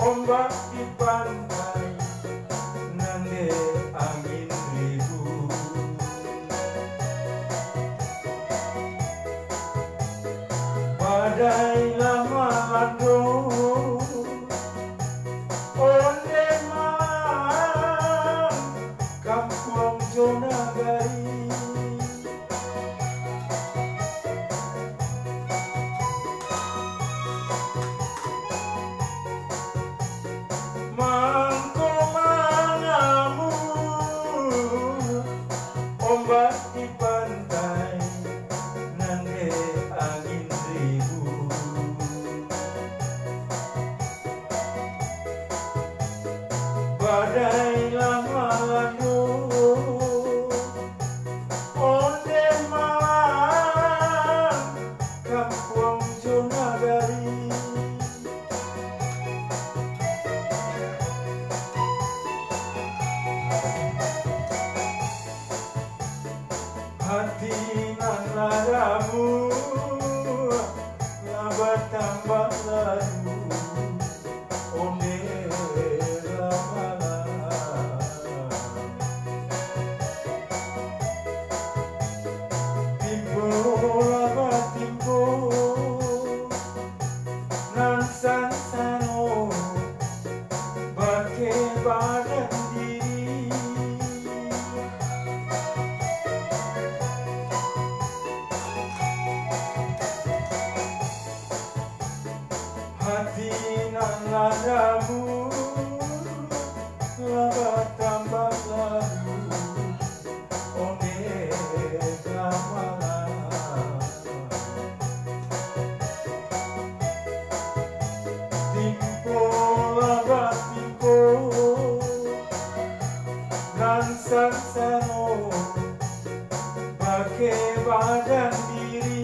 Ombak di pantai, nande angin ribut. Badai lama lando, onde malam, kampung Jonagari. Mangko mangamu, ombak di pantai, nangge angin ribut. Badai lama lando, onde malam, kampung Jonagari. Hati nan ladamu, labat tambah lalu, onde lamalam. Timbo labat timbo, nan sansano, bake badan diri. Hati nan ladamu, labat tambah lalu, onde lamalam. Timpo labat timpo, nan sansano, bake badan diri.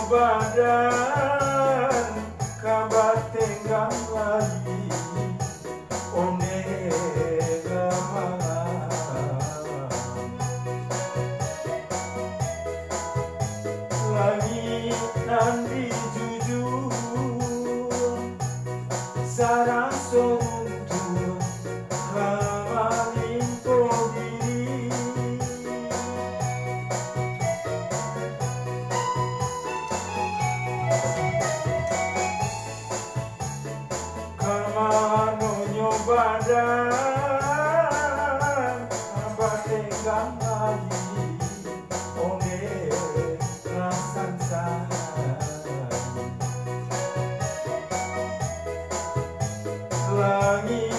Badan kabar tenggang lagi onega malam lagi nanti jujur sarang badan bategang lagi onge rasan langit